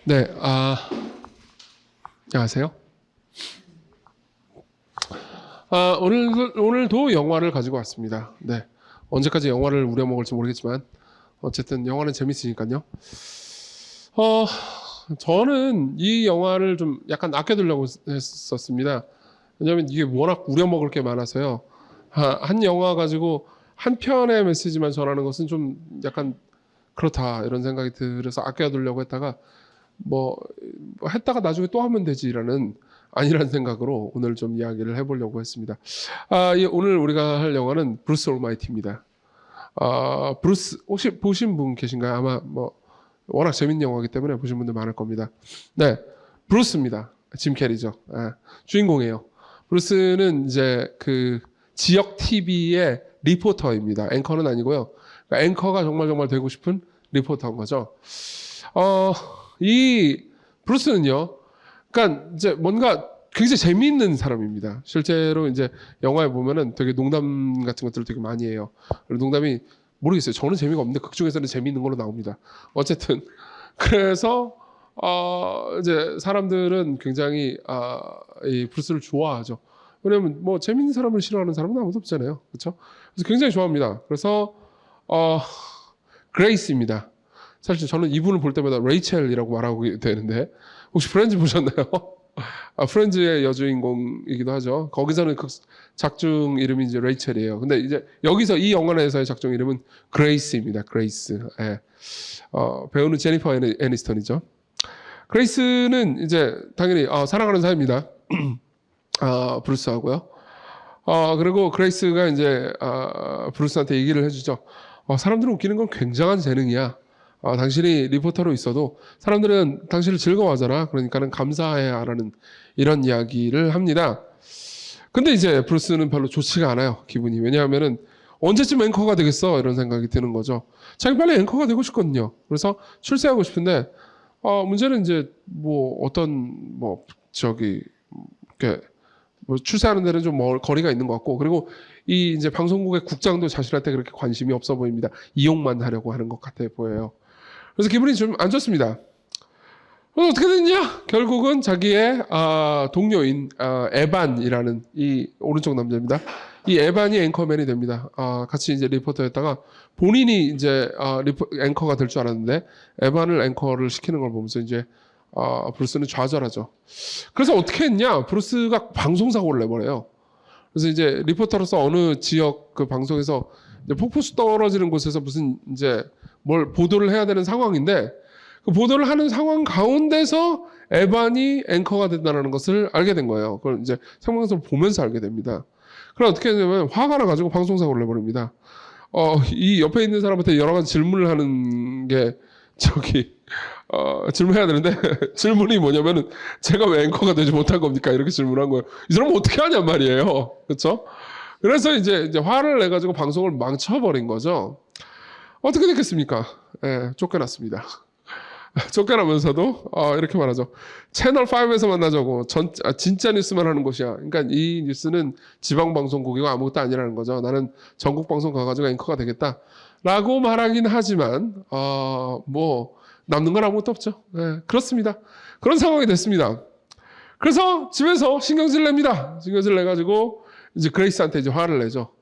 네, 안녕하세요. 오늘도 영화를 가지고 왔습니다. 네, 언제까지 영화를 우려먹을지 모르겠지만, 어쨌든 영화는 재밌으니까요. 저는 이 영화를 좀 약간 아껴두려고 했었습니다. 왜냐하면 이게 워낙 우려먹을 게 많아서요. 한 영화 가지고 한 편의 메시지만 전하는 것은 좀 약간 그렇다, 이런 생각이 들어서 아껴두려고 했다가, 뭐 했다가 나중에 또 하면 되지라는 아니라는 생각으로 오늘 좀 이야기를 해보려고 했습니다. 오늘 우리가 할 영화는 브루스 올마이티입니다. 브루스 혹시 보신 분 계신가요? 아마 뭐 워낙 재밌는 영화이기 때문에 보신 분들 많을 겁니다. 네, 브루스입니다. 짐 캐리죠. 주인공이에요. 브루스는 이제 그 지역 TV의 리포터입니다. 앵커는 아니고요. 그러니까 앵커가 정말 되고 싶은 리포터인 거죠. 이 브루스는요, 그러니까 이제 뭔가 굉장히 재미있는 사람입니다. 실제로 이제 영화에 보면은 되게 농담 같은 것들을 되게 많이 해요. 농담이 모르겠어요. 저는 재미가 없는데 극 중에서는 재미있는 걸로 나옵니다. 어쨌든 그래서 이제 사람들은 굉장히 이 브루스를 좋아하죠. 왜냐면 뭐 재밌는 사람을 싫어하는 사람은 아무도 없잖아요, 그렇죠? 그래서 굉장히 좋아합니다. 그래서 그레이스입니다. 사실 저는 이분을 볼 때마다 레이첼이라고 말하고 되는데, 혹시 프렌즈 보셨나요? 프렌즈의 여주인공이기도 하죠. 거기서는 그 작중 이름이 이제 레이첼이에요. 근데 이제 여기서 이 영화 내에서의 작중 이름은 그레이스입니다. 그레이스. 예. 배우는 제니퍼 애니스턴이죠. 그레이스는 이제 당연히 사랑하는 사이입니다. 브루스하고요. 그리고 그레이스가 이제 브루스한테 얘기를 해주죠. 사람들은 웃기는 건 굉장한 재능이야. 당신이 리포터로 있어도 사람들은 당신을 즐거워하잖아. 그러니까는 감사해야라는 이런 이야기를 합니다. 근데 이제 브루스는 별로 좋지가 않아요, 기분이. 왜냐하면은 언제쯤 앵커가 되겠어, 이런 생각이 드는 거죠. 자기 빨리 앵커가 되고 싶거든요. 그래서 출세하고 싶은데 문제는 이제 뭐 어떤 이렇게 뭐 출세하는 데는 좀 거리가 있는 것 같고, 그리고 이 이제 방송국의 국장도 자신한테 그렇게 관심이 없어 보입니다. 이용만 하려고 하는 것 같아 보여요. 그래서 기분이 좀 안 좋습니다. 그래서 어떻게 됐냐? 결국은 자기의 동료인 에반이라는 이 오른쪽 남자입니다. 이 에반이 앵커맨이 됩니다. 같이 이제 리포터였다가 본인이 이제 앵커가 될 줄 알았는데 에반을 앵커를 시키는 걸 보면서 이제 브루스는 좌절하죠. 그래서 어떻게 했냐? 브루스가 방송사고를 내버려요. 그래서 이제 리포터로서 어느 지역 그 방송에서 이제 폭포수 떨어지는 곳에서 무슨 이제 뭘 보도를 해야 되는 상황인데, 그 보도를 하는 상황 가운데서 에반이 앵커가 된다는 것을 알게 된 거예요. 그걸 이제 생방송을 보면서 알게 됩니다. 그럼 어떻게 했냐면 화가 나가지고 방송사고를 내버립니다. 이 옆에 있는 사람한테 여러 가지 질문을 하는 게 질문해야 되는데 질문이 뭐냐면은 제가 왜 앵커가 되지 못한 겁니까? 이렇게 질문한 거예요. 이 사람은 어떻게 하냔 말이에요. 그렇죠? 그래서 이제 화를 내가지고 방송을 망쳐버린 거죠. 어떻게 됐겠습니까? 예, 쫓겨났습니다. 쫓겨나면서도 이렇게 말하죠. 채널5에서 만나자고. 진짜 뉴스만 하는 곳이야. 그러니까 이 뉴스는 지방방송국이고 아무것도 아니라는 거죠. 나는 전국방송 가가지고 앵커가 되겠다 라고 말하긴 하지만 뭐 남는 건 아무것도 없죠. 네, 그렇습니다. 그런 상황이 됐습니다. 그래서 집에서 신경질 냅니다. 신경질 내가지고 이제 그레이스한테 이제 화를 내죠.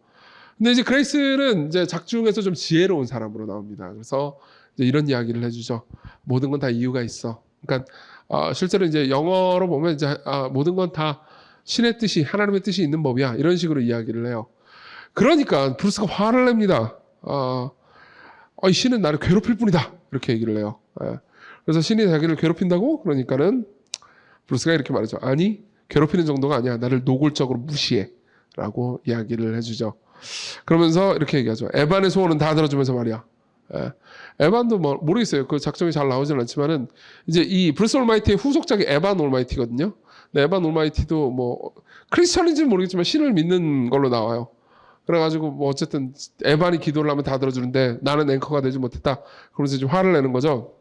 근데 이제 그레이스는 이제 작중에서 좀 지혜로운 사람으로 나옵니다. 그래서 이제 이런 이야기를 해주죠. 모든 건 다 이유가 있어. 그러니까 실제로 이제 영어로 보면 이제 모든 건 다 신의 뜻이, 하나님의 뜻이 있는 법이야. 이런 식으로 이야기를 해요. 그러니까 브루스가 화를 냅니다. 이 신은 나를 괴롭힐 뿐이다. 이렇게 얘기를 해요. 그래서 신이 자기를 괴롭힌다고? 그러니까는 브루스가 이렇게 말하죠. 아니, 괴롭히는 정도가 아니야. 나를 노골적으로 무시해. 라고 이야기를 해주죠. 그러면서 이렇게 얘기하죠. 에반의 소원은 다 들어주면서 말이야. 에반도 뭐 모르겠어요. 그 작정이 잘 나오지는 않지만은 이제 이 브루스 올마이티의 후속작이 에반 올마이티거든요. 근데 에반 올마이티도 뭐 크리스천인지는 모르겠지만 신을 믿는 걸로 나와요. 그래가지고 뭐 어쨌든 에반이 기도를 하면 다 들어주는데 나는 앵커가 되지 못했다. 그러면서 이제 화를 내는 거죠.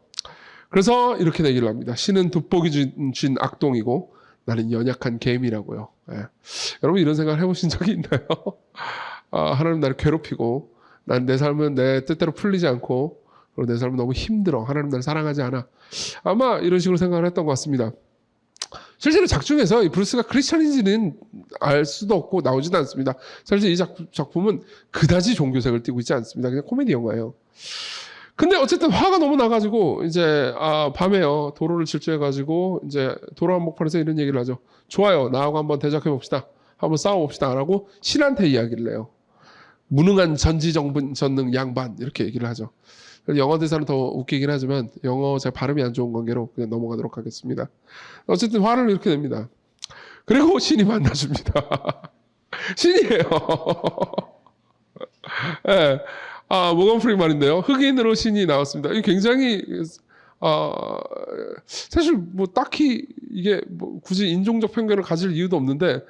그래서 이렇게 얘기를 합니다. 신은 돋보기 준 악동이고 나는 연약한 개미라고요. 여러분 이런 생각을 해보신 적이 있나요? 하나님 나를 괴롭히고 난 내 삶은 내 뜻대로 풀리지 않고 그리고 내 삶은 너무 힘들어. 하나님 날 사랑하지 않아. 아마 이런 식으로 생각을 했던 것 같습니다. 실제로 작중에서 이 브루스가 크리스천인지는 알 수도 없고 나오지도 않습니다. 사실 이 작품은 그다지 종교색을 띠고 있지 않습니다. 그냥 코미디 영화예요. 근데 어쨌든 화가 너무 나가지고 이제 밤에요 도로를 질주해가지고 이제 도로 한복판에서 이런 얘기를 하죠. 좋아요, 나하고 한번 대적해 봅시다. 한번 싸워봅시다. 라고 신한테 이야기를 해요. 무능한 전지전능 양반 이렇게 얘기를 하죠. 영어 대사는 더 웃기긴 하지만 영어 제 발음이 안 좋은 관계로 그냥 넘어가도록 하겠습니다. 어쨌든 화를 이렇게 냅니다. 그리고 신이 만나줍니다. 신이에요. 네. 모건 프리만인데요. 흑인으로 신이 나왔습니다. 이게 굉장히 사실 뭐 딱히 이게 뭐 굳이 인종적 편견을 가질 이유도 없는데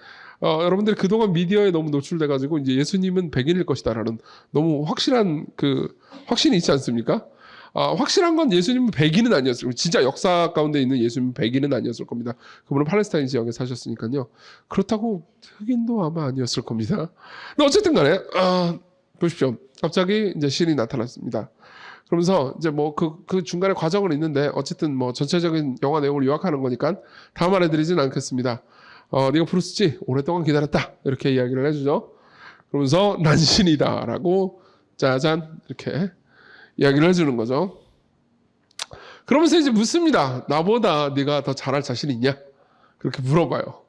여러분들이 그동안 미디어에 너무 노출돼가지고 이제 예수님은 백인일 것이다라는 너무 확실한 그 확신이 있지 않습니까? 확실한 건 예수님은 백인은 아니었을 겁니다. 진짜 역사 가운데 있는 예수님은 백인은 아니었을 겁니다. 그분은 팔레스타인 지역에 사셨으니까요. 그렇다고 흑인도 아마 아니었을 겁니다. 근데 어쨌든 간에 보십시오. 갑자기 이제 신이 나타났습니다. 그러면서 이제 뭐 그 중간에 과정은 있는데 어쨌든 뭐 전체적인 영화 내용을 요약하는 거니까 다 말해드리진 않겠습니다. 네가 브루스지? 오랫동안 기다렸다. 이렇게 이야기를 해주죠. 그러면서 난 신이다. 라고 짜잔 이렇게 이야기를 해주는 거죠. 그러면서 이제 묻습니다. 나보다 네가 더 잘할 자신 있냐? 그렇게 물어봐요.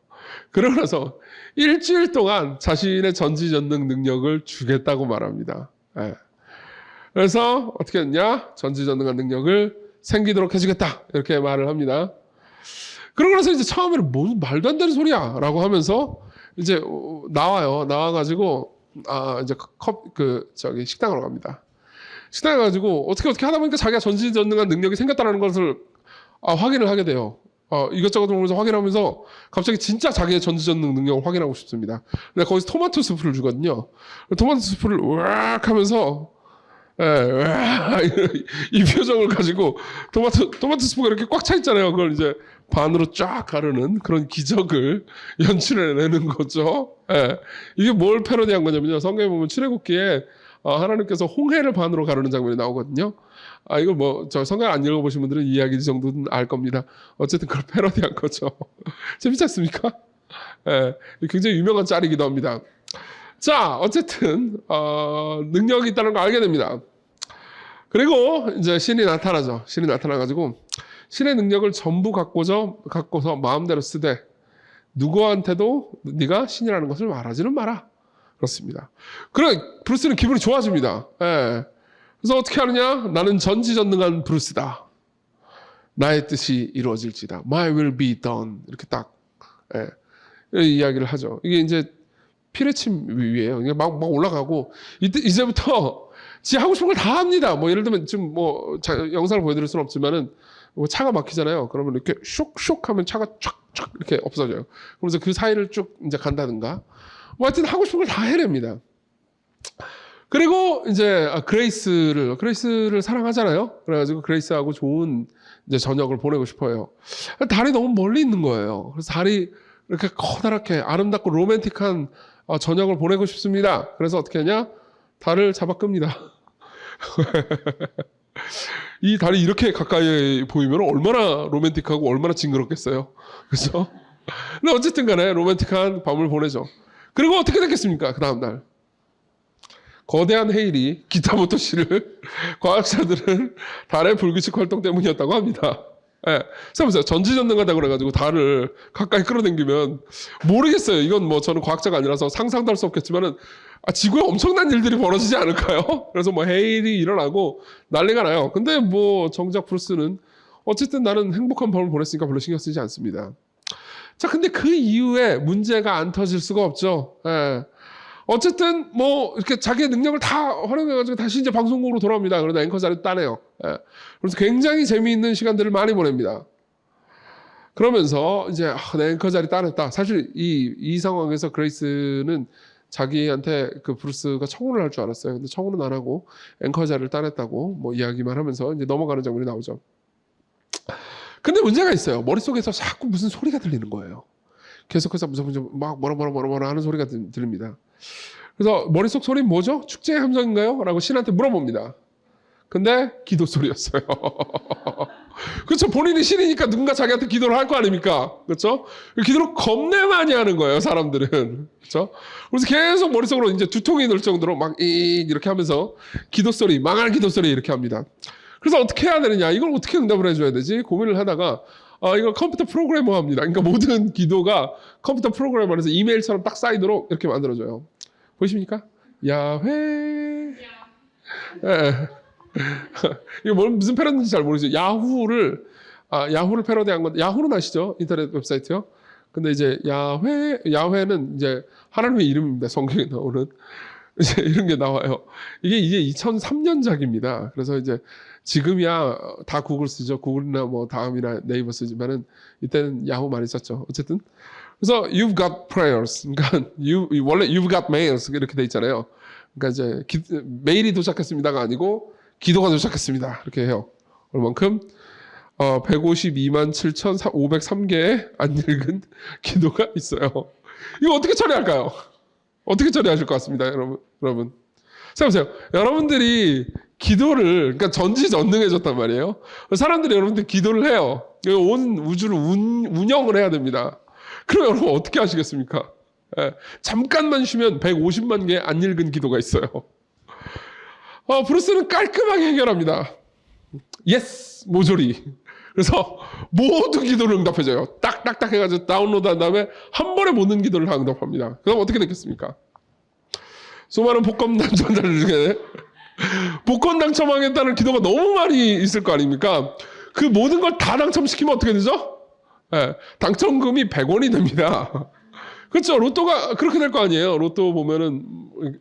그러고 나서 일주일 동안 자신의 전지전능 능력을 주겠다고 말합니다. 네. 그래서 어떻게 했냐? 전지전능한 능력을 생기도록 해주겠다. 이렇게 말을 합니다. 그러고 나서 이제 처음에는 뭔 말도 안 되는 소리야 라고 하면서 이제 나와요. 나와가지고 이제 식당으로 갑니다. 식당에 가지고 어떻게 하다 보니까 자기가 전지전능한 능력이 생겼다는 것을 확인을 하게 돼요. 이것저것 보면서 확인하면서 갑자기 진짜 자기의 전지전능 능력을 확인하고 싶습니다. 근데 거기서 토마토 스프를 주거든요. 토마토 스프를 으악 하면서 이 표정을 가지고 토마토 스프가 이렇게 꽉 차 있잖아요. 그걸 이제 반으로 쫙 가르는 그런 기적을 연출해내는 거죠. 이게 뭘 패러디한 거냐면요. 성경에 보면 출애굽기에 하나님께서 홍해를 반으로 가르는 장면이 나오거든요. 이걸 뭐 저 성경 안 읽어보신 분들은 이 이야기 정도는 알 겁니다. 어쨌든 그걸 패러디한 거죠. 재밌지 않습니까? 굉장히 유명한 짤이기도 합니다. 자, 어쨌든 능력이 있다는 걸 알게 됩니다. 그리고 이제 신이 나타나죠. 신이 나타나가지고 신의 능력을 전부 갖고서 마음대로 쓰되 누구한테도 네가 신이라는 것을 말하지는 마라. 그렇습니다. 그래 브루스는 기분이 좋아집니다. 그래서 어떻게 하느냐? 나는 전지전능한 브루스다. 나의 뜻이 이루어질지다. My will be done. 이렇게 딱 이야기를 하죠. 이게 이제 피레침 위에요. 막 올라가고 이제부터 지 하고 싶은 걸 다 합니다. 뭐 예를 들면 지금 뭐 영상을 보여드릴 수는 없지만은 뭐 차가 막히잖아요. 그러면 이렇게 쇽쇽 하면 차가 촥촥 이렇게 없어져요. 그러면서 그 사이를 쭉 이제 간다든가. 뭐 하여튼 하고 싶은 걸 다 해냅니다. 그리고 이제 그레이스를 사랑하잖아요. 그래가지고 그레이스하고 좋은 이제 저녁을 보내고 싶어요. 달이 너무 멀리 있는 거예요. 그래서 달이 이렇게 커다랗게 아름답고 로맨틱한 저녁을 보내고 싶습니다. 그래서 어떻게 하냐? 달을 잡아 끕니다. 이 달이 이렇게 가까이 보이면 얼마나 로맨틱하고 얼마나 징그럽겠어요. 그렇죠? 근데 어쨌든 간에 로맨틱한 밤을 보내죠. 그리고 어떻게 됐겠습니까? 그 다음날 거대한 헤일이 기타부터 씨를 과학자들은 달의 불규칙 활동 때문이었다고 합니다. 보세요. 전지전능하다고 그래가지고 달을 가까이 끌어당기면 모르겠어요. 이건 뭐 저는 과학자가 아니라서 상상도 할 수 없겠지만은 지구에 엄청난 일들이 벌어지지 않을까요? 그래서 뭐 헤일이 일어나고 난리가 나요. 근데 뭐 정작 브루스는 어쨌든 나는 행복한 밤을 보냈으니까 별로 신경 쓰지 않습니다. 자, 근데 그 이후에 문제가 안 터질 수가 없죠. 어쨌든 뭐 이렇게 자기의 능력을 다 활용해가지고 다시 이제 방송국으로 돌아옵니다. 그러다 앵커 자리도 따내요. 그래서 굉장히 재미있는 시간들을 많이 보냅니다. 그러면서 이제 내 앵커 자리 따냈다. 사실 이 상황에서 그레이스는 자기한테 그 브루스가 청혼을 할 줄 알았어요. 근데 청혼은 안 하고 앵커 자리를 따냈다고 뭐 이야기만 하면서 이제 넘어가는 장면이 나오죠. 근데 문제가 있어요. 머릿속에서 자꾸 무슨 소리가 들리는 거예요. 계속해서 무슨 막 뭐라 하는 소리가 들립니다. 그래서 머릿속 소리는 뭐죠? 축제의 함성인가요? 라고 신한테 물어봅니다. 근데 기도 소리였어요. 그렇죠. 본인이 신이니까 누군가 자기한테 기도를 할 거 아닙니까? 그렇죠? 기도를 겁내 많이 하는 거예요, 사람들은. 그렇죠? 그래서 계속 머릿속으로 이제 두통이 날 정도로 막 이렇게 하면서 기도 소리, 망할 기도 소리 이렇게 합니다. 그래서 어떻게 해야 되느냐? 이걸 어떻게 응답을 해줘야 되지? 고민을 하다가 이걸 컴퓨터 프로그래머 합니다. 그러니까 모든 기도가 컴퓨터 프로그래머 안에서 이메일처럼 딱 쌓이도록 이렇게 만들어줘요. 보이십니까? 야훼. 예. 이거 무슨 패러디인지 잘 모르죠. 야후를 패러디한 건데, 야후는 아시죠? 인터넷 웹사이트요. 근데 이제 야훼는 이제 하나님의 이름입니다. 성경에 나오는. 이제 이런 게 나와요. 이게 이제 2003년작입니다. 그래서 이제 지금이야 다 구글 쓰죠. 구글이나 뭐 다음이나 네이버 쓰지만은 이때는 야후 많이 썼죠. 어쨌든. 그래서 you've got prayers. 그러니까 원래 you've got mails 이렇게 돼 있잖아요. 그러니까 이제 메일이 도착했습니다가 아니고 기도가 도착했습니다. 이렇게 해요. 얼만큼? 152만 7,503개의 안 읽은 기도가 있어요. 이거 어떻게 처리할까요? 어떻게 처리하실 것 같습니다, 여러분? 생각해보세요. 여러분들이 기도를, 그러니까 전지전능해졌단 말이에요. 사람들이 여러분들 기도를 해요. 온 우주를 운영을 해야 됩니다. 그럼 여러분 어떻게 하시겠습니까? 잠깐만 쉬면 150만 개의 안 읽은 기도가 있어요. 브루스는 깔끔하게 해결합니다. 예스! 모조리. 그래서 모든 기도를 응답해줘요. 딱딱딱 해가지고 다운로드한 다음에 한 번에 모든 기도를 다 응답합니다. 그럼 어떻게 됐겠습니까? 수많은 복권 당첨자들 중에 복권 당첨하겠다는 기도가 너무 많이 있을 거 아닙니까? 그 모든 걸 다 당첨시키면 어떻게 되죠? 당첨금이 100원이 됩니다. 그렇죠. 로또가 그렇게 될 거 아니에요. 로또 보면은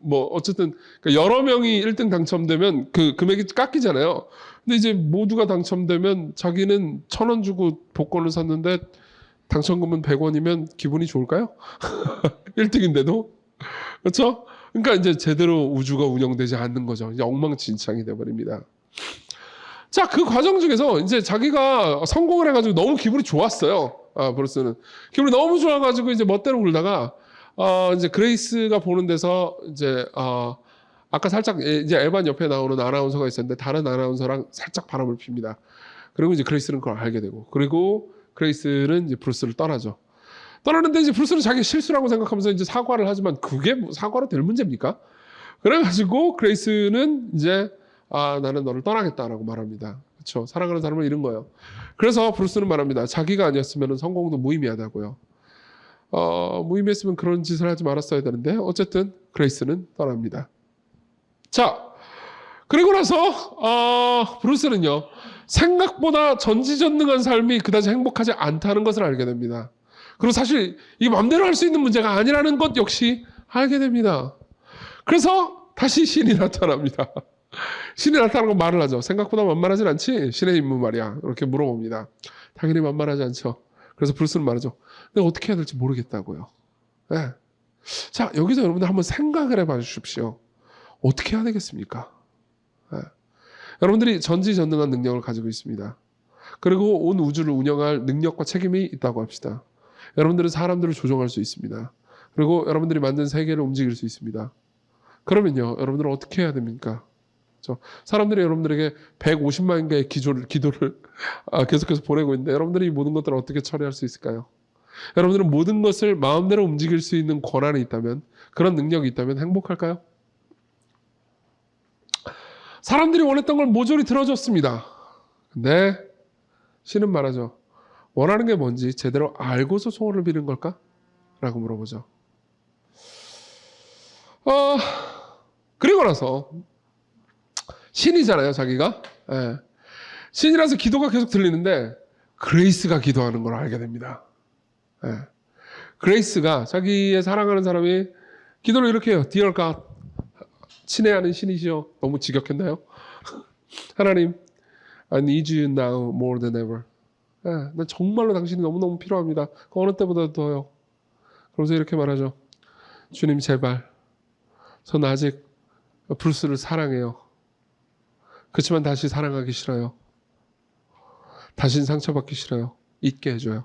뭐 어쨌든 여러 명이 1등 당첨되면 그 금액이 깎이잖아요. 근데 이제 모두가 당첨되면 자기는 1,000원 주고 복권을 샀는데 당첨금은 100원이면 기분이 좋을까요? 1등인데도. 그렇죠? 그러니까 이제 제대로 우주가 운영되지 않는 거죠. 이제 엉망진창이 돼버립니다. 자, 그 과정 중에서 이제 자기가 성공을 해가지고 너무 기분이 좋았어요. 브루스는. 기분이 너무 좋아가지고 이제 멋대로 굴다가, 이제 그레이스가 보는 데서 이제, 아까 살짝 이제 에반 옆에 나오는 아나운서가 있었는데 다른 아나운서랑 살짝 바람을 핍니다. 그리고 이제 그레이스는 그걸 알게 되고, 그리고 그레이스는 이제 브루스를 떠나죠. 떠나는데 이제 브루스는 자기 실수라고 생각하면서 이제 사과를 하지만 그게 뭐 사과로 될 문제입니까? 그래가지고 그레이스는 이제 나는 너를 떠나겠다라고 말합니다. 그렇죠? 사랑하는 사람을 잃은 거예요. 그래서 브루스는 말합니다. 자기가 아니었으면 성공도 무의미하다고요. 무의미했으면 그런 짓을 하지 말았어야 되는데 어쨌든 그레이스는 떠납니다. 자, 그리고 나서 브루스는요. 생각보다 전지전능한 삶이 그다지 행복하지 않다는 것을 알게 됩니다. 그리고 사실 이게 마음대로 할 수 있는 문제가 아니라는 것 역시 알게 됩니다. 그래서 다시 신이 나타납니다. 신이 나타나고 말을 하죠. 생각보다 만만하진 않지? 신의 임무 말이야. 이렇게 물어봅니다. 당연히 만만하지 않죠. 그래서 브루스는 말하죠. 내가 어떻게 해야 될지 모르겠다고요. 네. 자, 여기서 여러분들 한번 생각을 해봐 주십시오. 어떻게 해야 되겠습니까? 네. 여러분들이 전지전능한 능력을 가지고 있습니다. 그리고 온 우주를 운영할 능력과 책임이 있다고 합시다. 여러분들은 사람들을 조종할 수 있습니다. 그리고 여러분들이 만든 세계를 움직일 수 있습니다. 그러면요, 여러분들은 어떻게 해야 됩니까? 사람들이 여러분들에게 150만 개의 기도를 계속해서 보내고 있는데 여러분들이 이 모든 것들을 어떻게 처리할 수 있을까요? 여러분들은 모든 것을 마음대로 움직일 수 있는 권한이 있다면, 그런 능력이 있다면 행복할까요? 사람들이 원했던 걸 모조리 들어줬습니다. 근데 신은 말하죠. 원하는 게 뭔지 제대로 알고서 소원을 비는 걸까? 라고 물어보죠. 그리고 나서 신이잖아요, 자기가. 예. 신이라서 기도가 계속 들리는데 그레이스가 기도하는 걸 알게 됩니다. 예. 그레이스가 자기의 사랑하는 사람이 기도를 이렇게 해요. Dear God, 친애하는 신이시여. 너무 지겹겠나요? 하나님, I need you now more than ever. 예, 난 정말로 당신이 너무너무 필요합니다. 그 어느 때보다 더요. 그러면서 이렇게 말하죠. 주님 제발, 전 아직 브루스를 사랑해요. 그렇지만 다시 사랑하기 싫어요. 다신 상처받기 싫어요. 잊게 해줘요.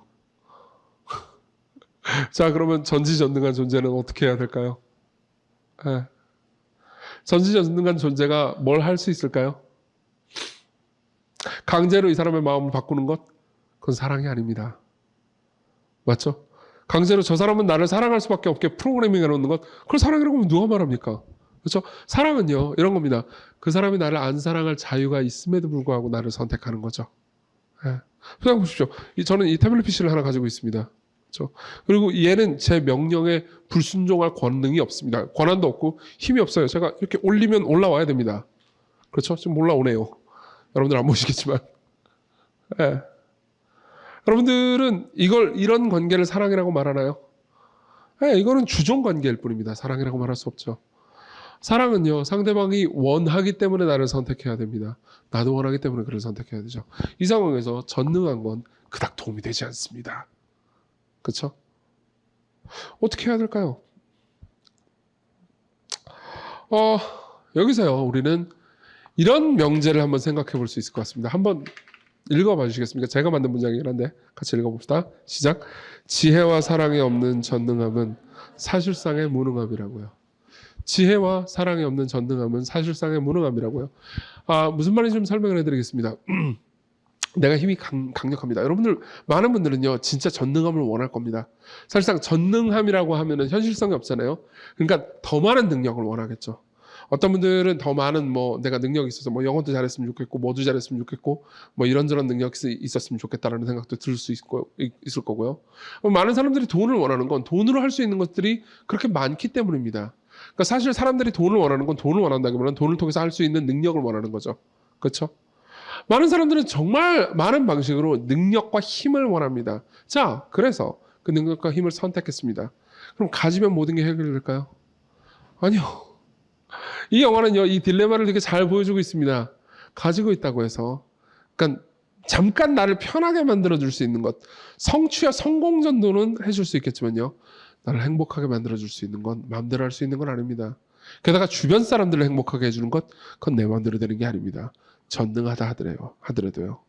자, 그러면 전지전능한 존재는 어떻게 해야 될까요? 네. 전지전능한 존재가 뭘 할 수 있을까요? 강제로 이 사람의 마음을 바꾸는 것, 그건 사랑이 아닙니다. 맞죠? 강제로 저 사람은 나를 사랑할 수밖에 없게 프로그래밍 해놓는 것, 그걸 사랑이라고 하면 누가 말합니까? 그렇죠? 사랑은요, 이런 겁니다. 그 사람이 나를 안 사랑할 자유가 있음에도 불구하고 나를 선택하는 거죠. 예. 생각해 보십시오. 저는 이 태블릿 PC를 하나 가지고 있습니다. 그렇죠? 그리고 얘는 제 명령에 불순종할 권능이 없습니다. 권한도 없고 힘이 없어요. 제가 이렇게 올리면 올라와야 됩니다. 그렇죠? 지금 올라오네요. 여러분들 안 보시겠지만. 예. 여러분들은 이런 관계를 사랑이라고 말하나요? 예, 이거는 주종 관계일 뿐입니다. 사랑이라고 말할 수 없죠. 사랑은요, 상대방이 원하기 때문에 나를 선택해야 됩니다. 나도 원하기 때문에 그를 선택해야 되죠. 이 상황에서 전능한 건 그닥 도움이 되지 않습니다. 그렇죠? 어떻게 해야 될까요? 여기서요, 우리는 이런 명제를 한번 생각해 볼 수 있을 것 같습니다. 한번 읽어봐 주시겠습니까? 제가 만든 문장이긴 한데 같이 읽어봅시다. 시작. 지혜와 사랑이 없는 전능함은 사실상의 무능함이라고요. 지혜와 사랑이 없는 전능함은 사실상의 무능함이라고요. 무슨 말인지 좀 설명을 해드리겠습니다. 내가 힘이 강력합니다. 여러분들, 많은 분들은요, 진짜 전능함을 원할 겁니다. 사실상 전능함이라고 하면은 현실성이 없잖아요. 그러니까 더 많은 능력을 원하겠죠. 어떤 분들은 더 많은 내가 능력이 있어서 영어도 잘했으면 좋겠고, 뭐도 잘했으면 좋겠고, 이런저런 능력이 있었으면 좋겠다라는 생각도 들 수 있을 거고요. 많은 사람들이 돈을 원하는 건 돈으로 할 수 있는 것들이 그렇게 많기 때문입니다. 그러니까 사실 사람들이 돈을 원하는 건 돈을 원한다기보다는 돈을 통해서 할 수 있는 능력을 원하는 거죠. 그렇죠? 많은 사람들은 정말 많은 방식으로 능력과 힘을 원합니다. 자, 그래서 그 능력과 힘을 선택했습니다. 그럼 가지면 모든 게 해결될까요? 아니요. 이 영화는요, 이 딜레마를 되게 잘 보여주고 있습니다. 가지고 있다고 해서, 그러니까 잠깐 나를 편하게 만들어줄 수 있는 것, 성취와 성공 정도는 해줄 수 있겠지만요, 나를 행복하게 만들어줄 수 있는 건 마음대로 할 수 있는 건 아닙니다. 게다가 주변 사람들을 행복하게 해주는 것, 그건 내 마음대로 되는 게 아닙니다. 전능하다 하더라도요.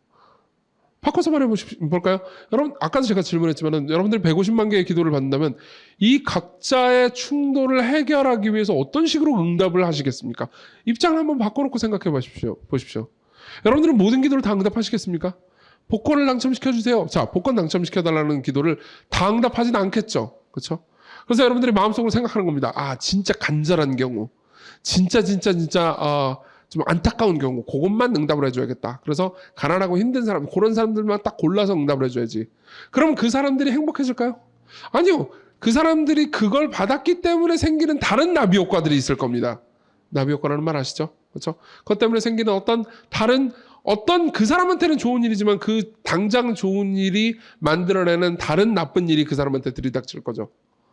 바꿔서 말해볼까요? 여러분, 아까도 제가 질문했지만 여러분들이 150만 개의 기도를 받는다면 이 각자의 충돌을 해결하기 위해서 어떤 식으로 응답을 하시겠습니까? 입장을 한번 바꿔놓고 생각해 보십시오. 여러분들은 모든 기도를 다 응답하시겠습니까? 복권을 당첨시켜주세요. 자, 복권 당첨시켜달라는 기도를 다 응답하진 않겠죠. 그렇죠? 그래서 여러분들이 마음속으로 생각하는 겁니다. 진짜 간절한 경우, 진짜 좀 안타까운 경우, 그것만 응답을 해줘야겠다. 그래서 가난하고 힘든 사람, 그런 사람들만 딱 골라서 응답을 해줘야지. 그럼 그 사람들이 행복해질까요? 아니요. 그 사람들이 그걸 받았기 때문에 생기는 다른 나비 효과들이 있을 겁니다. 나비 효과라는 말 아시죠? 그렇죠? 그것 때문에 생기는 어떤 그 사람한테는 좋은 일이지만 그 당장 좋은 일이 만들어내는 다른 나쁜 일이 그 사람한테 들이닥칠 거죠.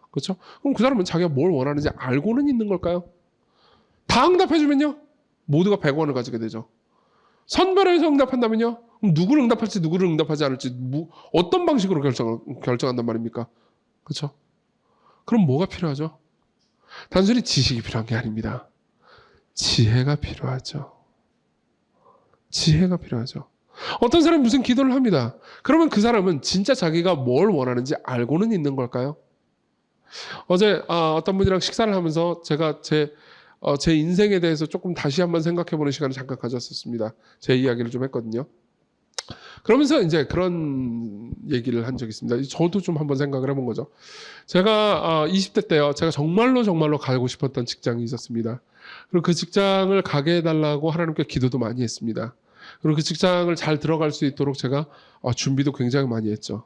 그렇죠? 그럼 그 사람은 자기가 뭘 원하는지 알고는 있는 걸까요? 다 응답해주면요, 모두가 100원을 가지게 되죠. 선별해서 응답한다면요, 그럼 누구를 응답할지 누구를 응답하지 않을지 어떤 방식으로 결정한단 말입니까? 그렇죠? 그럼 뭐가 필요하죠? 단순히 지식이 필요한 게 아닙니다. 지혜가 필요하죠. 지혜가 필요하죠. 어떤 사람이 무슨 기도를 합니다. 그러면 그 사람은 진짜 자기가 뭘 원하는지 알고는 있는 걸까요? 어제 어떤 분이랑 식사를 하면서 제가 제 인생에 대해서 조금 다시 한번 생각해보는 시간을 잠깐 가졌었습니다. 제 이야기를 좀 했거든요. 그러면서 이제 그런 얘기를 한 적이 있습니다. 저도 좀 한번 생각을 해본 거죠. 제가 20대 때요, 제가 정말로 가고 싶었던 직장이 있었습니다. 그리고 그 직장을 가게 해달라고 하나님께 기도도 많이 했습니다. 그리고 그 직장을 잘 들어갈 수 있도록 제가 준비도 굉장히 많이 했죠.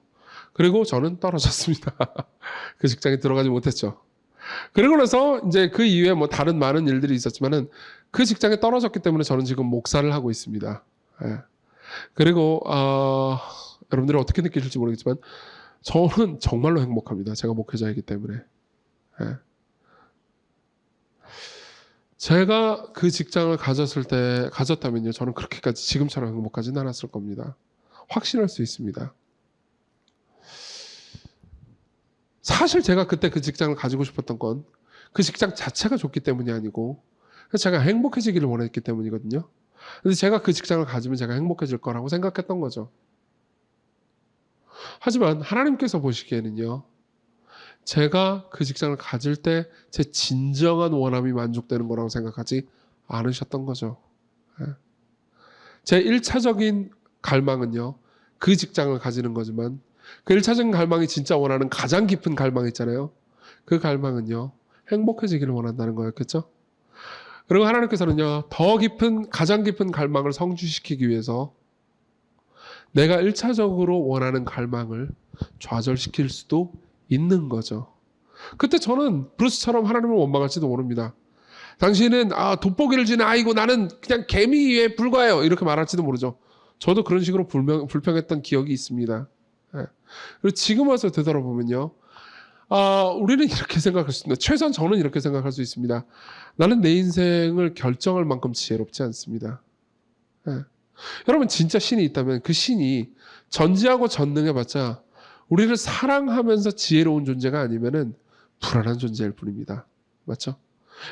그리고 저는 떨어졌습니다. 그 직장에 들어가지 못했죠. 그리고 나서 이제 그 이후에 다른 많은 일들이 있었지만은 그 직장에 떨어졌기 때문에 저는 지금 목사를 하고 있습니다. 예. 그리고 여러분들이 어떻게 느끼실지 모르겠지만 저는 정말로 행복합니다. 제가 목회자이기 때문에. 예. 제가 그 직장을 가졌다면요, 저는 그렇게까지 지금처럼 행복하지는 않았을 겁니다. 확신할 수 있습니다. 사실 제가 그때 그 직장을 가지고 싶었던 건 그 직장 자체가 좋기 때문이 아니고 제가 행복해지기를 원했기 때문이거든요. 근데 제가 그 직장을 가지면 제가 행복해질 거라고 생각했던 거죠. 하지만 하나님께서 보시기에는요, 제가 그 직장을 가질 때 제 진정한 원함이 만족되는 거라고 생각하지 않으셨던 거죠. 제 1차적인 갈망은요, 그 직장을 가지는 거지만 그 1차적인 갈망이 진짜 원하는 가장 깊은 갈망 있잖아요. 그 갈망은요, 행복해지기를 원한다는 거였겠죠. 그리고 하나님께서는요, 더 깊은, 가장 깊은 갈망을 성취시키기 위해서 내가 1차적으로 원하는 갈망을 좌절시킬 수도 있는 거죠. 그때 저는 브루스처럼 하나님을 원망할지도 모릅니다. 당신은 돋보기를 지는 아이고 나는 그냥 개미에 불과해요. 이렇게 말할지도 모르죠. 저도 그런 식으로 불평했던 기억이 있습니다. 예. 그리고 지금 와서 되돌아보면요. 우리는 이렇게 생각할 수 있습니다. 최소한 저는 이렇게 생각할 수 있습니다. 나는 내 인생을 결정할 만큼 지혜롭지 않습니다. 예. 여러분 진짜 신이 있다면 그 신이 전지하고 전능해봤자 우리를 사랑하면서 지혜로운 존재가 아니면은 불안한 존재일 뿐입니다. 맞죠?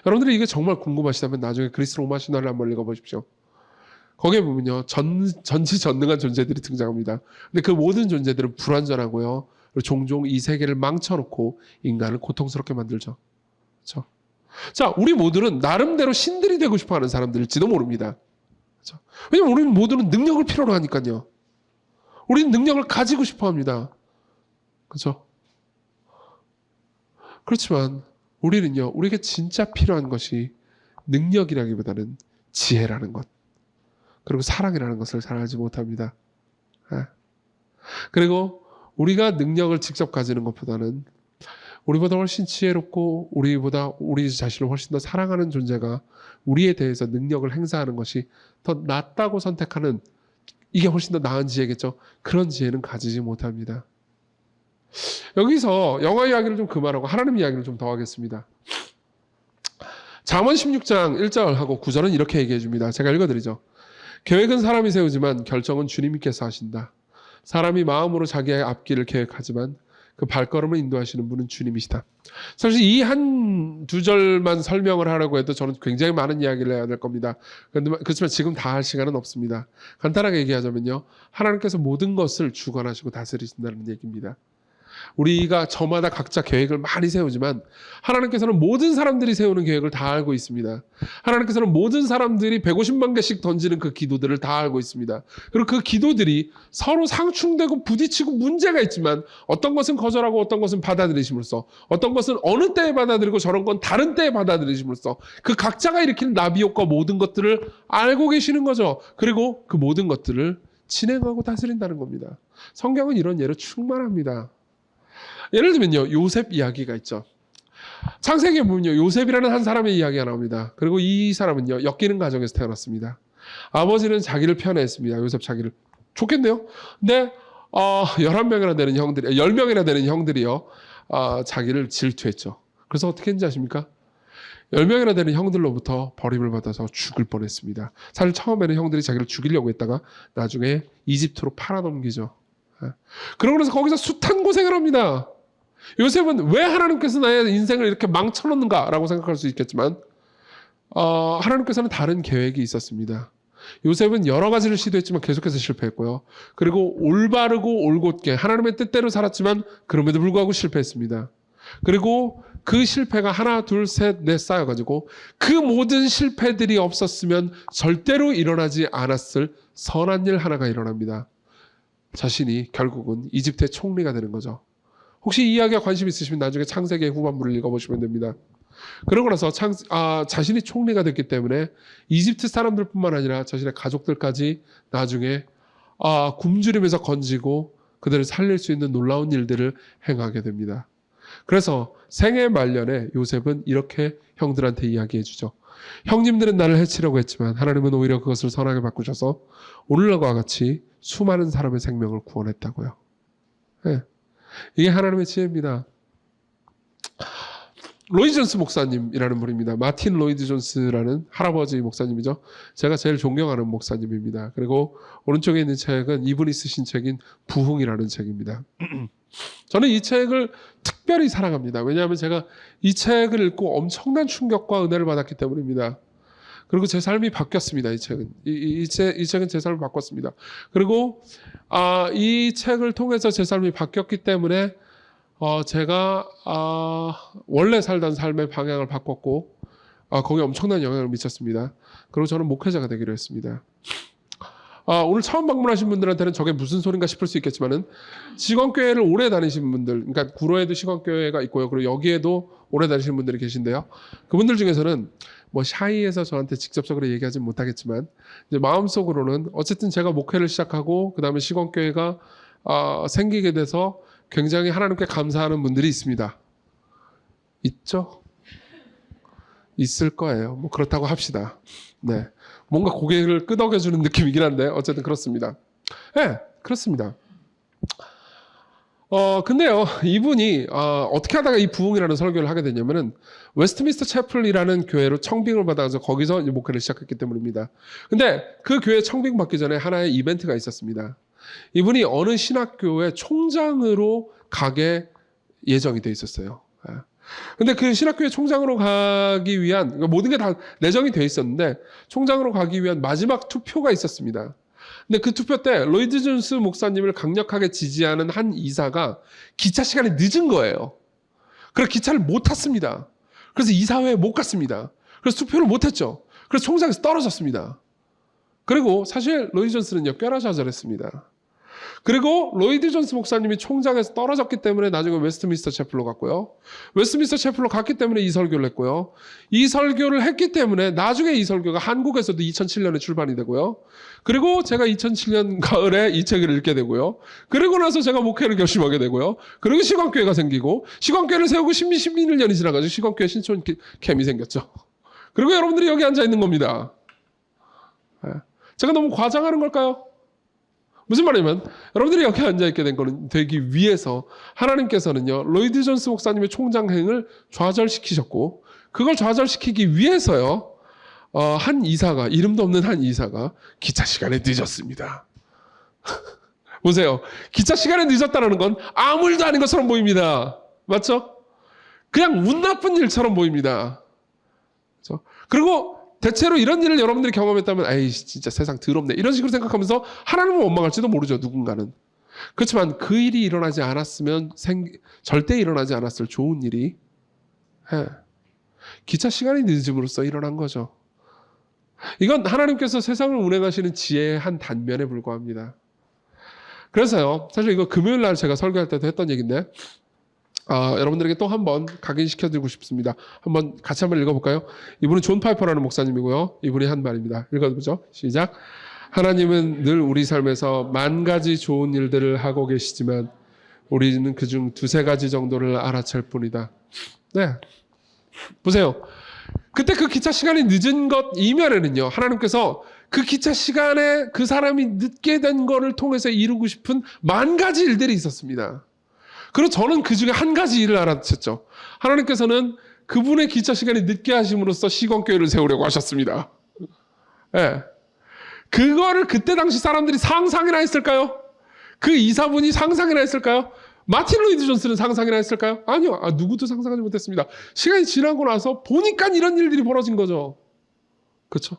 여러분들이 이게 정말 궁금하시다면 나중에 그리스 로마 신화를 한번 읽어보십시오. 거기에 보면요, 전지전능한 존재들이 등장합니다. 근데 그 모든 존재들은 불완전하고요, 그리고 종종 이 세계를 망쳐놓고 인간을 고통스럽게 만들죠. 그렇죠? 자, 우리 모두는 나름대로 신들이 되고 싶어하는 사람들일지도 모릅니다. 그렇죠? 왜냐면 우리는 모두는 능력을 필요로 하니까요. 우리는 능력을 가지고 싶어합니다. 그렇죠? 그렇지만 우리는요, 우리에게 진짜 필요한 것이 능력이라기보다는 지혜라는 것, 그리고 사랑이라는 것을 잘 알지 못합니다. 그리고 우리가 능력을 직접 가지는 것보다는 우리보다 훨씬 지혜롭고 우리보다 우리 자신을 훨씬 더 사랑하는 존재가 우리에 대해서 능력을 행사하는 것이 더 낫다고 선택하는, 이게 훨씬 더 나은 지혜겠죠. 그런 지혜는 가지지 못합니다. 여기서 영화 이야기를 좀 그만하고 하나님 이야기를 좀 더 하겠습니다. 잠언 16장 1절하고 9절은 이렇게 얘기해 줍니다. 제가 읽어드리죠. 계획은 사람이 세우지만 결정은 주님께서 하신다. 사람이 마음으로 자기의 앞길을 계획하지만 그 발걸음을 인도하시는 분은 주님이시다. 사실 이 한 두 절만 설명을 하려고 해도 저는 굉장히 많은 이야기를 해야 될 겁니다. 그렇지만 지금 다 할 시간은 없습니다. 간단하게 얘기하자면요, 하나님께서 모든 것을 주관하시고 다스리신다는 얘기입니다. 우리가 저마다 각자 계획을 많이 세우지만 하나님께서는 모든 사람들이 세우는 계획을 다 알고 있습니다. 하나님께서는 모든 사람들이 150만 개씩 던지는 그 기도들을 다 알고 있습니다. 그리고 그 기도들이 서로 상충되고 부딪히고 문제가 있지만 어떤 것은 거절하고 어떤 것은 받아들이심으로써, 어떤 것은 어느 때에 받아들이고 저런 건 다른 때에 받아들이심으로써 그 각자가 일으키는 나비효과 모든 것들을 알고 계시는 거죠. 그리고 그 모든 것들을 진행하고 다스린다는 겁니다. 성경은 이런 예로 충만합니다. 예를 들면요, 요셉 이야기가 있죠. 창세기에 보면요, 요셉이라는 한 사람의 이야기가 나옵니다. 그리고 이 사람은요, 엮이는 가정에서 태어났습니다. 아버지는 자기를 편애했습니다. 요셉 자기를. 좋겠네요. 근데 11명이나 되는 형들이, 10명이나 되는 형들이요, 자기를 질투했죠. 그래서 어떻게 했는지 아십니까? 10명이나 되는 형들로부터 버림을 받아서 죽을 뻔했습니다. 사실 처음에는 형들이 자기를 죽이려고 했다가 나중에 이집트로 팔아넘기죠. 그러고 나서 거기서 숱한 고생을 합니다. 요셉은 왜 하나님께서 나의 인생을 이렇게 망쳐놓는가라고 생각할 수 있겠지만 하나님께서는 다른 계획이 있었습니다. 요셉은 여러 가지를 시도했지만 계속해서 실패했고요. 그리고 올바르고 올곧게 하나님의 뜻대로 살았지만 그럼에도 불구하고 실패했습니다. 그리고 그 실패가 하나, 둘, 셋, 넷 쌓여가지고 그 모든 실패들이 없었으면 절대로 일어나지 않았을 선한 일 하나가 일어납니다. 자신이 결국은 이집트의 총리가 되는 거죠. 혹시 이 이야기에 관심 있으시면 나중에 창세기 후반부를 읽어보시면 됩니다. 그러고 나서 자신이 총리가 됐기 때문에 이집트 사람들뿐만 아니라 자신의 가족들까지 나중에 굶주리면서 건지고 그들을 살릴 수 있는 놀라운 일들을 행하게 됩니다. 그래서 생애 말년에 요셉은 이렇게 형들한테 이야기해 주죠. 형님들은 나를 해치려고 했지만 하나님은 오히려 그것을 선하게 바꾸셔서 오늘날과 같이 수많은 사람의 생명을 구원했다고요. 네. 이게 하나님의 지혜입니다. 로이드 존스 목사님이라는 분입니다. 마틴 로이드 존스라는 할아버지 목사님이죠. 제가 제일 존경하는 목사님입니다. 그리고 오른쪽에 있는 책은 이분이 쓰신 책인 부흥이라는 책입니다. 저는 이 책을 특별히 사랑합니다. 왜냐하면 제가 이 책을 읽고 엄청난 충격과 은혜를 받았기 때문입니다. 그리고 제 삶이 바뀌었습니다. 이 책은. 이 책은 제 삶을 바꿨습니다. 그리고 이 책을 통해서 제 삶이 바뀌었기 때문에 제가 원래 살던 삶의 방향을 바꿨고 거기에 엄청난 영향을 미쳤습니다. 그리고 저는 목회자가 되기로 했습니다. 오늘 처음 방문하신 분들한테는 저게 무슨 소린가 싶을 수 있겠지만은 시건교회를 오래 다니신 분들, 그러니까 구로에도 시건교회가 있고요. 그리고 여기에도 오래 다니시는 분들이 계신데요. 그분들 중에서는 뭐 샤이해서 저한테 직접적으로 얘기하진 못하겠지만 이제 마음속으로는 어쨌든 제가 목회를 시작하고 그 다음에 시건교회가 생기게 돼서 굉장히 하나님께 감사하는 분들이 있습니다. 있죠? 있을 거예요. 뭐 그렇다고 합시다. 네. 뭔가 고개를 끄덕여주는 느낌이긴 한데 어쨌든 그렇습니다. 네, 그렇습니다. 근데요, 이분이 어떻게 하다가 이 부흥이라는 설교를 하게 됐냐면은 웨스트민스터 채플이라는 교회로 청빙을 받아서 거기서 이제 목회를 시작했기 때문입니다. 근데 그 교회 청빙 받기 전에 하나의 이벤트가 있었습니다. 이분이 어느 신학교의 총장으로 가게 예정이 돼 있었어요. 근데 그 신학교의 총장으로 가기 위한 그러니까 모든 게 다 내정이 돼 있었는데 총장으로 가기 위한 마지막 투표가 있었습니다. 근데 그 투표 때 로이드 존스 목사님을 강력하게 지지하는 한 이사가 기차 시간이 늦은 거예요. 그래서 기차를 못 탔습니다. 그래서 이사회에 못 갔습니다. 그래서 투표를 못 했죠. 그래서 총장에서 떨어졌습니다. 그리고 사실 로이드 존스는요, 꽤나 좌절했습니다. 그리고 로이드 존스 목사님이 총장에서 떨어졌기 때문에 나중에 웨스트민스터 채플로 갔고요. 웨스트민스터 채플로 갔기 때문에 이 설교를 했고요. 이 설교를 했기 때문에 나중에 이 설교가 한국에서도 2007년에 출판이 되고요. 그리고 제가 2007년 가을에 이 책을 읽게 되고요. 그리고 나서 제가 목회를 결심하게 되고요. 그리고 시건교회가 생기고 시건교회를 세우고 11년이 지나가지고 시건교회 신촌 캠이 생겼죠. 그리고 여러분들이 여기 앉아 있는 겁니다. 제가 너무 과장하는 걸까요? 무슨 말이냐면 여러분들이 여기 앉아있게 된 거는 되기 위해서 하나님께서는요, 로이드 존스 목사님의 총장행을 좌절시키셨고 그걸 좌절시키기 위해서요, 한 이사가, 이름도 없는 한 이사가 기차 시간에 늦었습니다. 보세요. 기차 시간에 늦었다는 건 아무 일도 아닌 것처럼 보입니다. 맞죠? 그냥 운 나쁜 일처럼 보입니다. 그렇죠? 그리고 대체로 이런 일을 여러분들이 경험했다면 에이 진짜 세상 더럽네 이런 식으로 생각하면서 하나님을 원망할지도 모르죠. 누군가는. 그렇지만 그 일이 일어나지 않았으면 절대 일어나지 않았을 좋은 일이 기차 시간이 늦음으로써 일어난 거죠. 이건 하나님께서 세상을 운행하시는 지혜의 한 단면에 불과합니다. 그래서요, 사실 이거 금요일 날 제가 설교할 때도 했던 얘기인데 여러분들에게 또 한 번 각인시켜드리고 싶습니다. 같이 한번 읽어볼까요? 이분은 존 파이퍼라는 목사님이고요. 이분이 한 말입니다. 읽어보죠. 시작. 하나님은 늘 우리 삶에서 만 가지 좋은 일들을 하고 계시지만 우리는 그중 두세 가지 정도를 알아챌 뿐이다. 네. 보세요. 그때 그 기차 시간이 늦은 것 이면에는요, 하나님께서 그 기차 시간에 그 사람이 늦게 된 거를 통해서 이루고 싶은 만 가지 일들이 있었습니다. 그리고 저는 그 중에 한 가지 일을 알아챘죠. 하나님께서는 그분의 기차 시간이 늦게 하심으로써 시건교회를 세우려고 하셨습니다. 네. 그거를 그때 당시 사람들이 상상이나 했을까요? 그 이사분이 상상이나 했을까요? 마틴 로이드 존스는 상상이나 했을까요? 아니요. 누구도 상상하지 못했습니다. 시간이 지나고 나서 보니까 이런 일들이 벌어진 거죠. 그렇죠?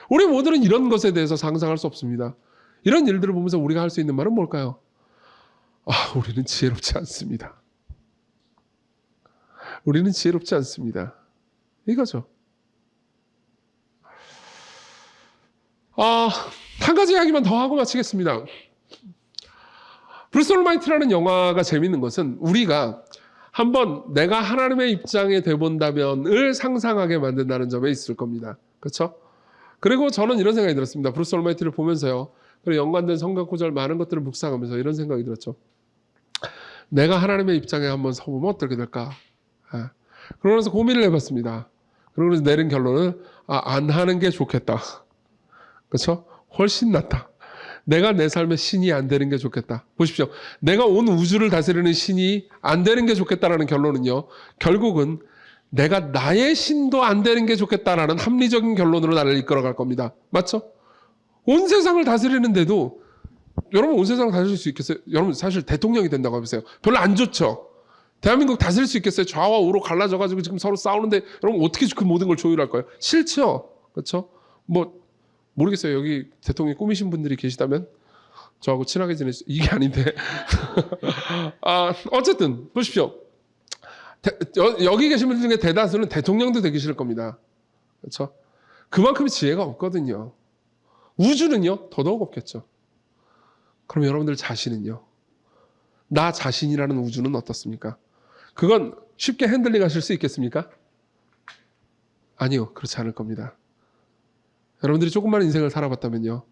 우리 모두는 이런 것에 대해서 상상할 수 없습니다. 이런 일들을 보면서 우리가 할 수 있는 말은 뭘까요? 우리는 지혜롭지 않습니다. 우리는 지혜롭지 않습니다. 이거죠. 한 가지 이야기만 더 하고 마치겠습니다. 브루스 올마이트라는 영화가 재밌는 것은 우리가 한번 내가 하나님의 입장에 돼본다면을 상상하게 만든다는 점에 있을 겁니다. 그렇죠? 그리고 저는 이런 생각이 들었습니다. 브루스 올마이트를 보면서요. 그리고 연관된 성경 구절 많은 것들을 묵상하면서 이런 생각이 들었죠. 내가 하나님의 입장에 한번 서보면 어떻게 될까? 그러면서 고민을 해봤습니다. 그러고 내린 결론은 안 하는 게 좋겠다. 그렇죠? 훨씬 낫다. 내가 내 삶의 신이 안 되는 게 좋겠다. 보십시오. 내가 온 우주를 다스리는 신이 안 되는 게 좋겠다라는 결론은요, 결국은 내가 나의 신도 안 되는 게 좋겠다라는 합리적인 결론으로 나를 이끌어갈 겁니다. 맞죠? 온 세상을 다스리는데도 여러분 온 세상을 다스릴 수 있겠어요? 여러분 사실 대통령이 된다고 해보세요. 별로 안 좋죠. 대한민국 다스릴 수 있겠어요? 좌와 우로 갈라져가지고 지금 서로 싸우는데 여러분 어떻게 그 모든 걸 조율할 거예요? 싫죠. 그렇죠? 모르겠어요. 여기 대통령 꾸미신 분들이 계시다면 저하고 친하게 지내시. 이게 아닌데. 어쨌든 보십시오. 여기 계신 분들 중에 대다수는 대통령도 되기 싫을 겁니다. 그렇죠? 그만큼의 지혜가 없거든요. 우주는요, 더더욱 없겠죠. 그럼 여러분들 자신은요? 나 자신이라는 우주는 어떻습니까? 그건 쉽게 핸들링 하실 수 있겠습니까? 아니요, 그렇지 않을 겁니다. 여러분들이 조금만 인생을 살아봤다면요,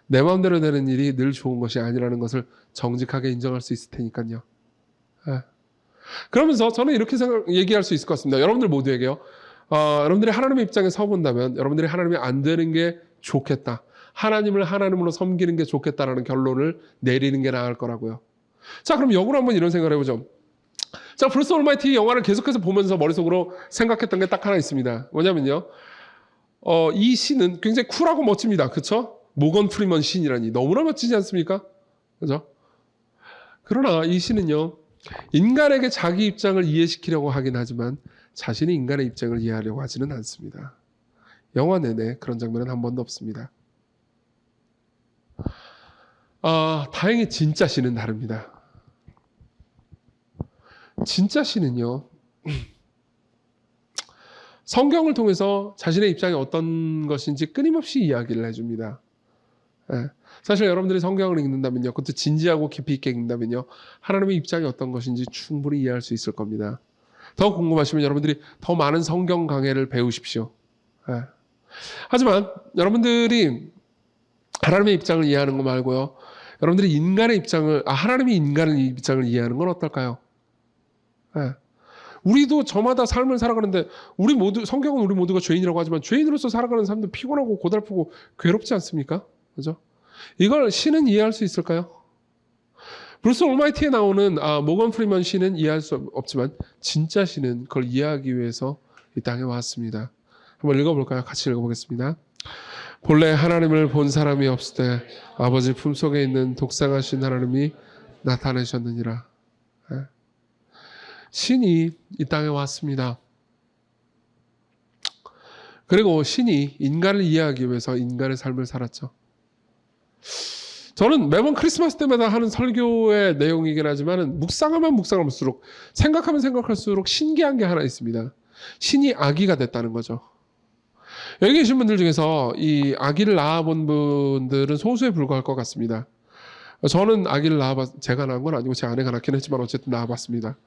내 마음대로 되는 일이 늘 좋은 것이 아니라는 것을 정직하게 인정할 수 있을 테니까요. 예. 그러면서 저는 이렇게 얘기할 수 있을 것 같습니다. 여러분들 모두에게요. 여러분들이 하나님의 입장에 서본다면 여러분들이 하나님이 안 되는 게 좋겠다. 하나님을 하나님으로 섬기는 게 좋겠다라는 결론을 내리는 게 나을 거라고요. 자, 그럼 역으로 한번 이런 생각을 해보죠. 자, 브루스 올마이티 영화를 계속해서 보면서 머릿속으로 생각했던 게 딱 하나 있습니다. 뭐냐면요. 이 신은 굉장히 쿨하고 멋집니다. 그쵸? 모건 프리먼 신이라니. 너무나 멋지지 않습니까? 그죠? 그러나 이 신은요, 인간에게 자기 입장을 이해시키려고 하긴 하지만 자신이 인간의 입장을 이해하려고 하지는 않습니다. 영화 내내 그런 장면은 한 번도 없습니다. 다행히 진짜 신은 다릅니다. 진짜 신은요, 성경을 통해서 자신의 입장이 어떤 것인지 끊임없이 이야기를 해줍니다. 예. 사실 여러분들이 성경을 읽는다면요, 그것도 진지하고 깊이 있게 읽는다면요, 하나님의 입장이 어떤 것인지 충분히 이해할 수 있을 겁니다. 더 궁금하시면 여러분들이 더 많은 성경 강해를 배우십시오. 예. 하지만 여러분들이 하나님의 입장을 이해하는 거 말고요, 여러분들이 인간의 입장을, 하나님이 인간의 입장을 이해하는 건 어떨까요? 예. 우리도 저마다 삶을 살아가는데 성경은 우리 모두가 죄인이라고 하지만 죄인으로서 살아가는 삶도 피곤하고 고달프고 괴롭지 않습니까? 그죠? 이걸 신은 이해할 수 있을까요? 브루스 올마이티에 나오는 모건 프리먼 신은 이해할 수 없지만 진짜 신은 그걸 이해하기 위해서 이 땅에 왔습니다. 한번 읽어볼까요? 같이 읽어보겠습니다. 본래 하나님을 본 사람이 없을 때 아버지 품속에 있는 독생하신 하나님이 나타내셨느니라. 신이 이 땅에 왔습니다. 그리고 신이 인간을 이해하기 위해서 인간의 삶을 살았죠. 저는 매번 크리스마스 때마다 하는 설교의 내용이긴 하지만 묵상하면 묵상할수록 생각하면 생각할수록 신기한 게 하나 있습니다. 신이 아기가 됐다는 거죠. 여기 계신 분들 중에서 이 아기를 낳아본 분들은 소수에 불과할 것 같습니다. 저는 아기를 제가 낳은 건 아니고 제 아내가 낳긴 했지만 어쨌든 낳아봤습니다.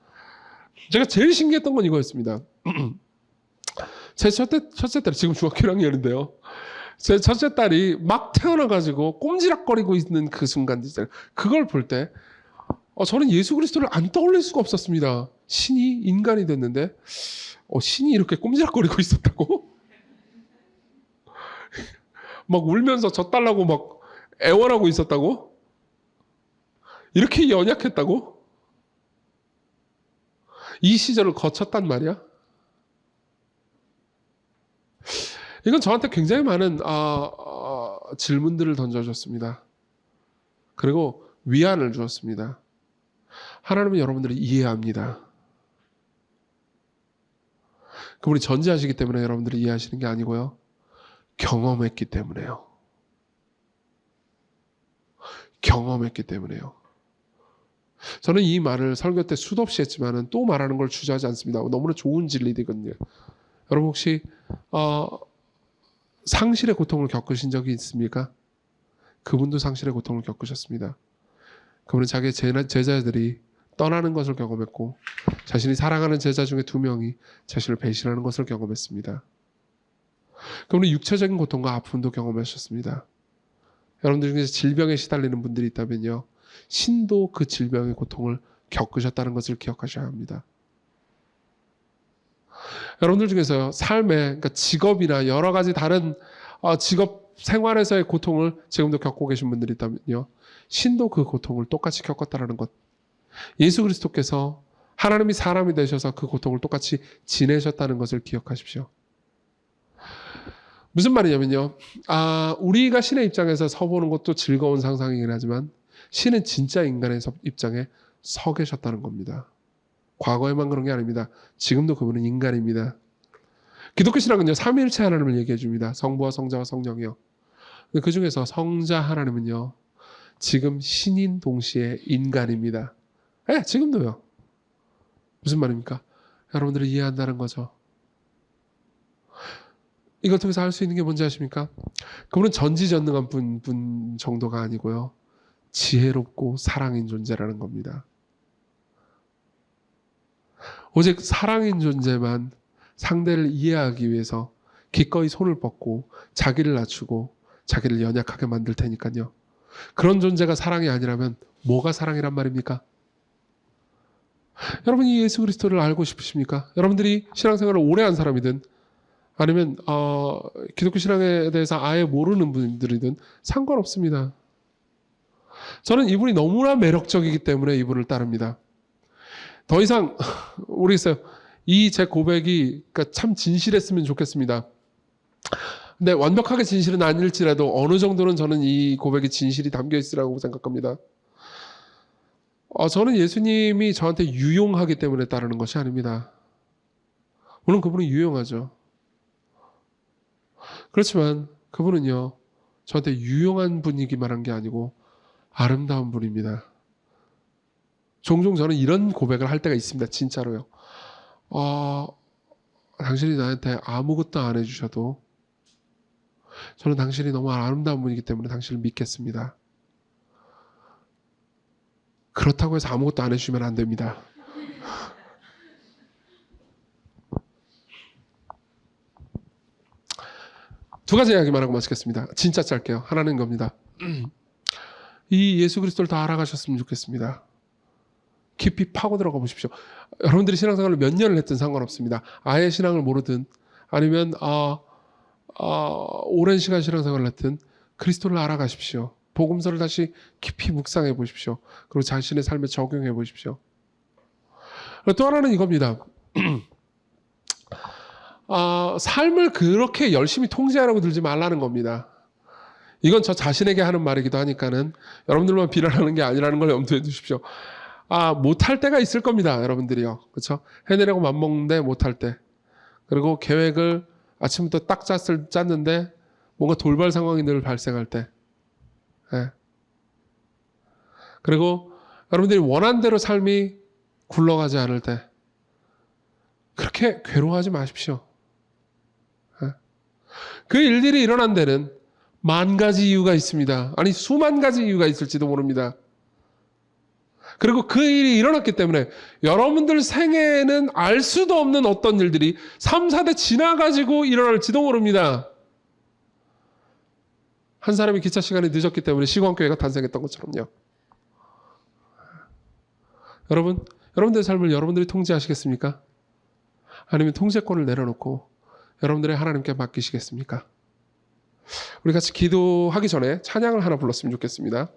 제가 제일 신기했던 건 이거였습니다. 제 첫째 딸이 지금 중학교 1학년인데요. 제 첫째 딸이 막 태어나가지고 꼼지락거리고 있는 그 순간 있잖아요. 그걸 볼 때 저는 예수 그리스도를 안 떠올릴 수가 없었습니다. 신이 인간이 됐는데 신이 이렇게 꼼지락거리고 있었다고? 막 울면서 젖달라고 막 애원하고 있었다고? 이렇게 연약했다고? 이 시절을 거쳤단 말이야? 이건 저한테 굉장히 많은 질문들을 던져줬습니다. 그리고 위안을 주었습니다. 하나님은 여러분들을 이해합니다. 그분이 전지하시기 때문에 여러분들이 이해하시는 게 아니고요. 경험했기 때문에요. 경험했기 때문에요. 저는 이 말을 설교 때 수도 없이 했지만 또 말하는 걸 주저하지 않습니다. 너무나 좋은 진리거든요. 여러분 혹시 상실의 고통을 겪으신 적이 있습니까? 그분도 상실의 고통을 겪으셨습니다. 그분은 자기 제자들이 떠나는 것을 경험했고 자신이 사랑하는 제자 중에 2명이 자신을 배신하는 것을 경험했습니다. 그분은 육체적인 고통과 아픔도 경험하셨습니다. 여러분들 중에서 질병에 시달리는 분들이 있다면요, 신도 그 질병의 고통을 겪으셨다는 것을 기억하셔야 합니다. 여러분들 중에서 삶에, 그러니까 직업이나 여러 가지 다른 직업 생활에서의 고통을 지금도 겪고 계신 분들이 있다면요, 신도 그 고통을 똑같이 겪었다는 것. 예수 그리스도께서 하나님이 사람이 되셔서 그 고통을 똑같이 지내셨다는 것을 기억하십시오. 무슨 말이냐면요, 우리가 신의 입장에서 서보는 것도 즐거운 상상이긴 하지만 신은 진짜 인간의 입장에 서 계셨다는 겁니다. 과거에만 그런 게 아닙니다. 지금도 그분은 인간입니다. 기독교 신학은요, 삼위일체 하나님을 얘기해 줍니다. 성부와 성자와 성령이요. 그 중에서 성자 하나님은요, 지금 신인 동시에 인간입니다. 지금도요. 무슨 말입니까? 여러분들이 이해한다는 거죠. 이걸 통해서 할 수 있는 게 뭔지 아십니까? 그분은 전지전능한 분 정도가 아니고요. 지혜롭고 사랑인 존재라는 겁니다. 오직 사랑인 존재만 상대를 이해하기 위해서 기꺼이 손을 뻗고 자기를 낮추고 자기를 연약하게 만들 테니까요. 그런 존재가 사랑이 아니라면 뭐가 사랑이란 말입니까? 여러분이 예수 그리스도를 알고 싶으십니까? 여러분들이 신앙생활을 오래 한 사람이든 아니면 기독교 신앙에 대해서 아예 모르는 분들이든 상관없습니다. 저는 이분이 너무나 매력적이기 때문에 이분을 따릅니다. 더 이상 모르겠어요. 이 제 고백이 그러니까 참 진실했으면 좋겠습니다. 근데 완벽하게 진실은 아닐지라도 어느 정도는 저는 이 고백이 진실이 담겨 있으라고 생각합니다. 저는 예수님이 저한테 유용하기 때문에 따르는 것이 아닙니다. 물론 그분은 유용하죠. 그렇지만 그분은요, 저한테 유용한 분이기만 한 게 아니고 아름다운 분입니다. 종종 저는 이런 고백을 할 때가 있습니다. 진짜로요. 당신이 나한테 아무것도 안 해주셔도 저는 당신이 너무 아름다운 분이기 때문에 당신을 믿겠습니다. 그렇다고 해서 아무것도 안 해주시면 안 됩니다. 두 가지 이야기만 하고 마치겠습니다. 진짜 짧게요. 하나는 겁니다. 이 예수 그리스도를 더 알아가셨으면 좋겠습니다. 깊이 파고 들어가 보십시오. 여러분들이 신앙생활을 몇 년을 했든 상관없습니다. 아예 신앙을 모르든 아니면 오랜 시간 신앙생활을 했든 그리스도를 알아가십시오. 복음서를 다시 깊이 묵상해 보십시오. 그리고 자신의 삶에 적용해 보십시오. 또 하나는 이겁니다. 삶을 그렇게 열심히 통제하라고 들지 말라는 겁니다. 이건 저 자신에게 하는 말이기도 하니까는 여러분들만 비난하는 게 아니라는 걸 염두에 두십시오. 못할 때가 있을 겁니다. 여러분들이요. 그렇죠? 해내려고 맘먹는데 못할 때. 그리고 계획을 아침부터 딱 짰는데 뭔가 돌발 상황이 늘 발생할 때. 네. 그리고 여러분들이 원한 대로 삶이 굴러가지 않을 때. 그렇게 괴로워하지 마십시오. 네. 그 일들이 일어난 데는 만 가지 이유가 있습니다. 아니 수만 가지 이유가 있을지도 모릅니다. 그리고 그 일이 일어났기 때문에 여러분들 생애에는 알 수도 없는 어떤 일들이 3, 4대 지나가지고 일어날지도 모릅니다. 한 사람이 기차 시간이 늦었기 때문에 시공교회가 탄생했던 것처럼요. 여러분들의 삶을 여러분들이 통제하시겠습니까? 아니면 통제권을 내려놓고 여러분들의 하나님께 맡기시겠습니까? 우리 같이 기도하기 전에 찬양을 하나 불렀으면 좋겠습니다.